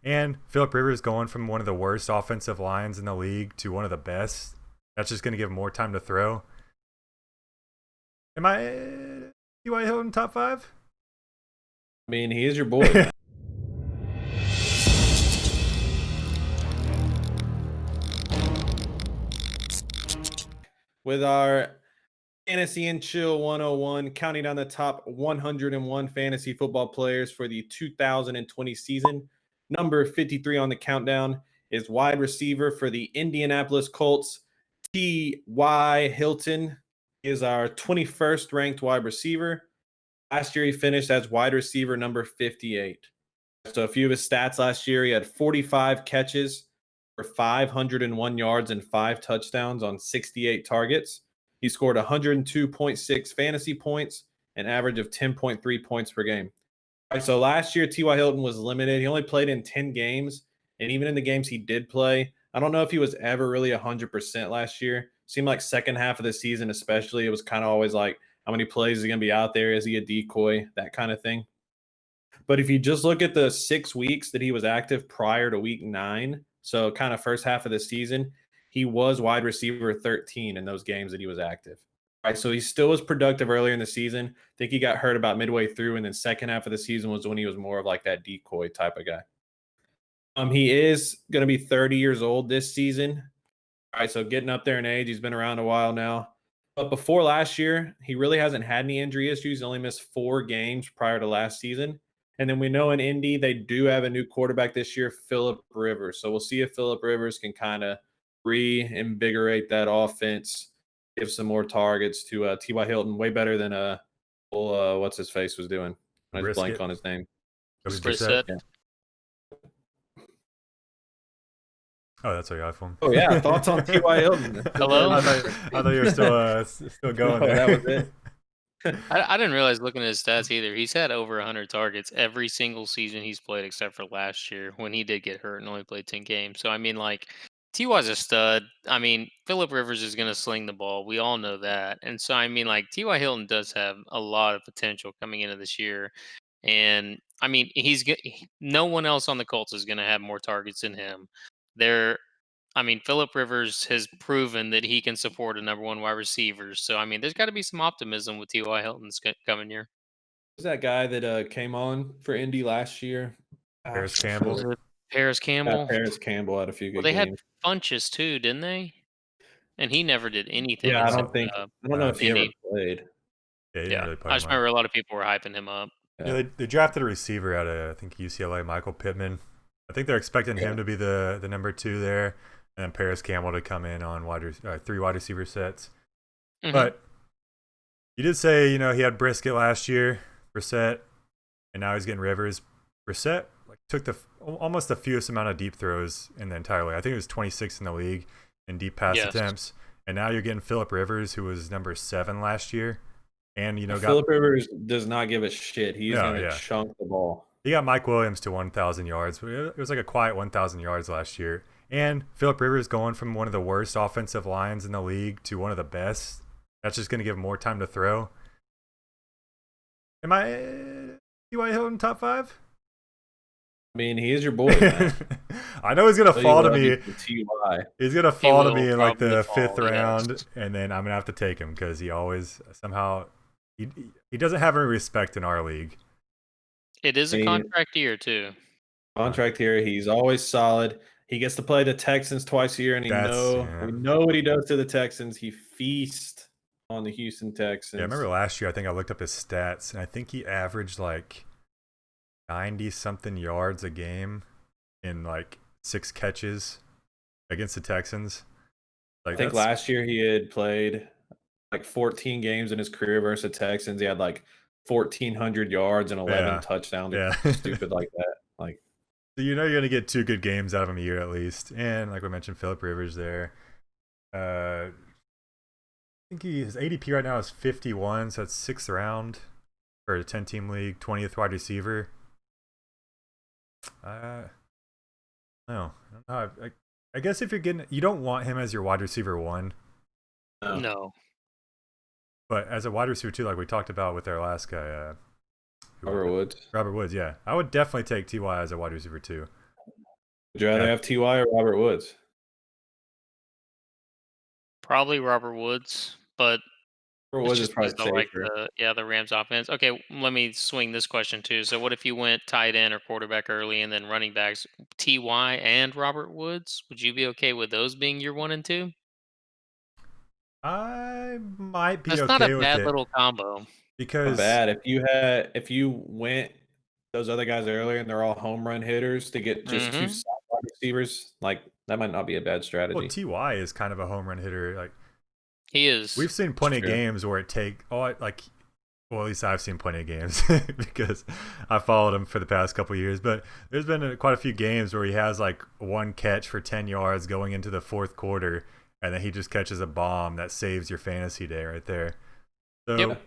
And Phillip Rivers going from one of the worst offensive lines in the league to one of the best. That's just going to give him more time to throw. Am I TY Hilton top 5? I mean, he is your boy. With our Fantasy and Chill 101, counting down the top 101 fantasy football players for the 2020 season. Number 53 on the countdown is wide receiver for the Indianapolis Colts, TY Hilton. He is our 21st ranked wide receiver. Last year, he finished as wide receiver number 58. So a few of his stats last year, he had 45 catches for 501 yards and 5 touchdowns on 68 targets. He scored 102.6 fantasy points, an average of 10.3 points per game. All right, so last year, T.Y. Hilton was limited. He only played in 10 games, and even in the games he did play, I don't know if he was ever really 100% last year. Seemed like second half of the season especially, it was kind of always like, how many plays is he going to be out there? Is he a decoy? That kind of thing. But if you just look at the 6 weeks that he was active prior to week 9, so kind of first half of the season, he was wide receiver 13 in those games that he was active. Right, so he still was productive earlier in the season. I think he got hurt about midway through, and then second half of the season was when he was more of like that decoy type of guy. He is going to be 30 years old this season. All right, so getting up there in age, he's been around a while now. But before last year, he really hasn't had any injury issues. He only missed 4 games prior to last season. And then we know in Indy, they do have a new quarterback this year, Phillip Rivers. So we'll see if Phillip Rivers can kind of reinvigorate that offense, give some more targets to T.Y. Hilton, way better than what's his face was doing. I just blank on his name. Brissett. Yeah. Oh, that's our iPhone. Oh yeah, thoughts on T.Y. Hilton? Hello. I thought you were still going. No, there. that was it. I didn't realize looking at his stats either. He's had over 100 targets every single season he's played, except for last year when he did get hurt and only played 10 games. So I mean, like Ty's a stud. I mean, Phillip Rivers is going to sling the ball. We all know that. And so I mean, like Ty Hilton does have a lot of potential coming into this year. And I mean, no one else on the Colts is going to have more targets than him. I mean, Phillip Rivers has proven that he can support a number 1 wide receiver. So, I mean, there's got to be some optimism with T.Y. Hilton's coming year. Who's that guy that came on for Indy last year? Paris Campbell. Was it Paris Campbell? Yeah, Paris Campbell had a few good They games. had Funches too, didn't they? And he never did anything. Yeah, I don't know if he ever played. Yeah, he didn't really play I just much. remember a lot of people were hyping him up. Yeah, they drafted a receiver out of, I think, UCLA, Michael Pittman. I think they're expecting him to be the number 2 there, and then Paris Campbell to come in on 3 wide receiver sets. Mm-hmm. But you did say, he had Brisket last year, Brissett, and now he's getting Rivers. Brissett took almost the fewest amount of deep throws in the entire league. I think it was 26th in the league in deep pass attempts. And now you're getting Phillip Rivers, who was number 7 last year. And, Phillip Rivers does not give a shit. He's going to chunk the ball. He got Mike Williams to 1,000 yards. It was like a quiet 1,000 yards last year. And Phillip Rivers going from one of the worst offensive lines in the league to one of the best. That's just going to give him more time to throw. Am I TY Hilton top 5? I mean, he is your boy, man. I know he's going to fall to me. He's going to fall to me in like the 5th round, and then I'm going to have to take him because he always somehow he doesn't have any respect in our league. It is a contract year too. Contract year. He's always solid. He gets to play the Texans twice a year, and we know what he does to the Texans. He feasts on the Houston Texans. Yeah, I remember last year, I think I looked up his stats, and I think he averaged like 90-something yards a game in like 6 catches against the Texans. I think last year he had played like 14 games in his career versus the Texans. He had like 1,400 yards and 11 touchdowns. Yeah. Stupid like that. Like, so you're going to get 2 good games out of him a year at least. And like we mentioned, Phillip Rivers there. I think his ADP right now is 51, so that's 6th round for a 10-team league, 20th wide receiver. No. I guess if you don't want him as your wide receiver 1. No. But as a wide receiver 2, like we talked about with our last guy, Robert Woods. Robert Woods, yeah. I would definitely take TY as a wide receiver 2. Would you rather Yeah. have Ty or Robert Woods? Probably Robert Woods, but Robert it's Woods is just because probably I like safer. the Rams offense. Okay, let me swing this question too. So what if you went tight end or quarterback early and then running backs TY and Robert Woods? Would you be okay with those being your 1 and 2? I might be That's not a okay with bad it little combo. Not because bad. If you went those other guys earlier and they're all home run hitters to get just two Mhm. solid wide receivers, like that might not be a bad well, strategy. Ty is kind of a home run hitter. Like He is. we've seen It's plenty of true. games where it take like well, at least I've seen plenty of games because I followed him for the past couple of years. But there's been quite a few games where he has like one catch for 10 yards going into the fourth quarter, and then he just catches a bomb that saves your fantasy day right there. Yep.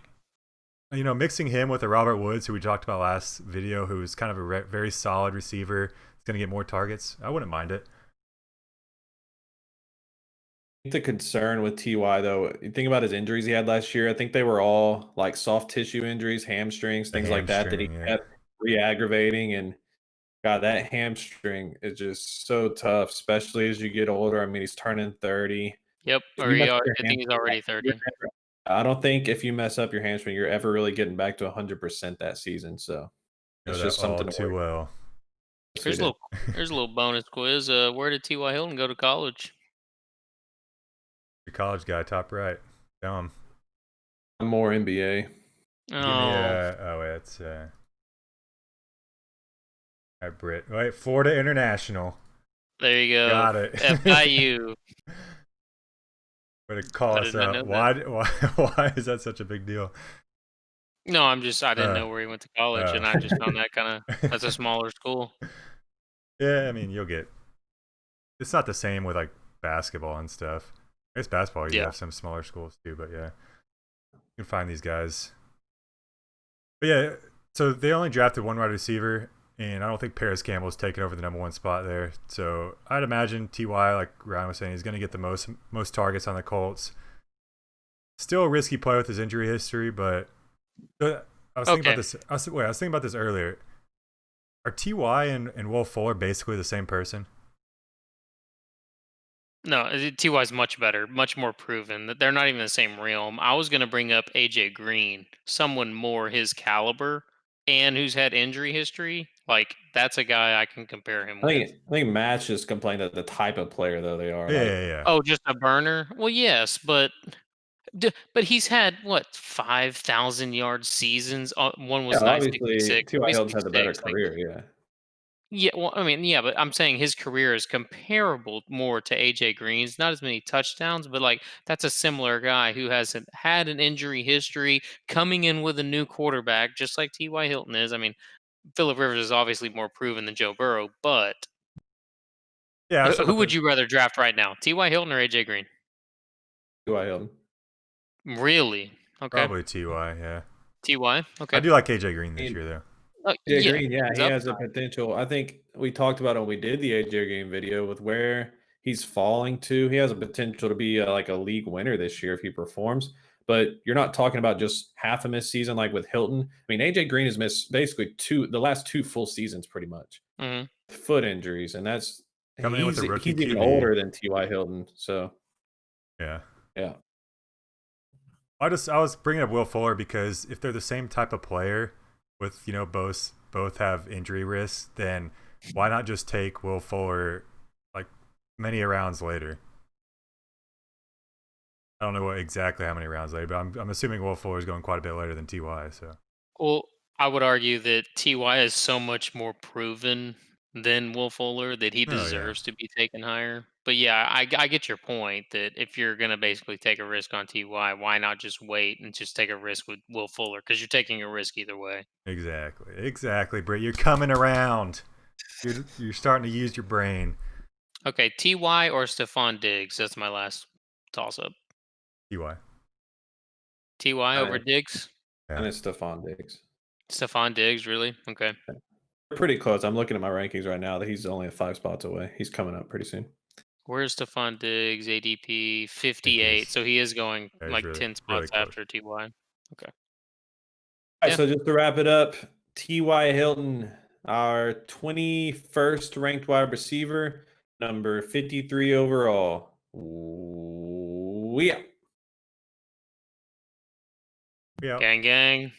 So, mixing him with a Robert Woods, who we talked about last video, who's kind of a very solid receiver, is going to get more targets. I wouldn't mind it. The concern with Ty though, you think about his injuries he had last year. I think they were all like soft tissue injuries, hamstrings, The things like that he hamstring, yeah. kept re-aggravating. And God, that hamstring is just so tough, especially as you get older. I mean, he's turning 30. Yep. If Or you mess up your I think he's hamstring, already you're 30. I don't think if you mess up your hamstring, you're ever really getting back to 100% that season. So Know it's that just all something to too worry well. Here's a about. little here's a little bonus quiz. Where did TY Hilton go to college? Your college guy, top right. Tell him. I'm more NBA. Give me Oh, a. Oh, wait, it's. All right, Britt. Wait, Florida International. there you go. Got it. FIU. Way to call I us did not out. know that. Why is that such a big deal? No, I didn't Uh, know where he went to college, uh. and I just found that that's a smaller school. Yeah, I mean, you'll get. It's not the same with like basketball and stuff. I guess basketball, you Yeah. have some smaller schools too, but yeah, you can find these guys. But yeah, so they only drafted one wide receiver, and I don't think Paris Campbell's taken over the number one spot there. So I'd imagine Ty, like Ryan was saying, he's going to get the most targets on the Colts. Still a risky play with his injury history, but I was thinking about Okay. this. I was thinking about this earlier. Are Ty and Will Fuller basically the same person? No, TY's much better, much more proven. That they're not even the same realm. I was going to bring up AJ Green, someone more his caliber and who's had injury history. Like that's a guy I can compare him with. I think Matt's just complained that the type of player though they are. Yeah, Like yeah, yeah. Oh, just a burner? Well, yes, but he's had what 5,000 yard seasons. One yeah, was obviously 966. T.Y. Hilton's had the better 366. Like career. Yeah, yeah, well, I mean, yeah, but I'm saying his career is comparable more to AJ Green's. Not as many touchdowns, but like that's a similar guy who hasn't had an injury history, coming in with a new quarterback, just like T.Y. Hilton is. I mean, Phillip Rivers is obviously more proven than Joe Burrow, but Yeah, I was talking who about would the you rather draft right now, T.Y. Hilton or AJ Green? T.Y. Hilton. Really? Okay, probably Ty. Yeah, T.Y. I Okay. do like AJ Green this And year though. AJ Yeah, Green, yeah, his he has a upside. potential. I think we talked about it when we did the AJ Green video with where he's falling to. He has a potential to be like a league winner this year if he performs. But you're not talking about just half a missed season like with Hilton. I mean, AJ Green has missed basically the last two full seasons pretty much. Hmm. Foot injuries, and that's Coming in with he's a rookie even QB. older than T.Y. Hilton. So Yeah. yeah. I was bringing up Will Fuller because if they're the same type of player, with both have injury risks, then why not just take Will Fuller like many rounds later? I don't know exactly how many rounds later, but I'm assuming Will Fuller is going quite a bit later than Ty. So Well, I would argue that Ty is so much more proven than Will Fuller that he oh yeah, deserves to be taken higher. But yeah, I get your point that if you're gonna basically take a risk on Ty, why not just wait and just take a risk with Will Fuller? Because you're taking a risk either way. exactly, Britt. You're coming around. You're starting to use your brain. Okay, Ty or Stephon Diggs? That's my last toss up. Ty. Ty over And Diggs? Yeah. it's Stephon Diggs. Stephon Diggs, really? Okay. They're pretty close. I'm looking at my rankings right now that he's only 5 spots away. He's coming up pretty soon. Where's Stephon Diggs? ADP I think 58. So he is going he's like really 10 really spots close. after Ty. Okay. All right, Yeah. so just to wrap it up, T.Y. Hilton our 21st ranked wide receiver, number 53 overall. We out. Yeah. Gang, gang.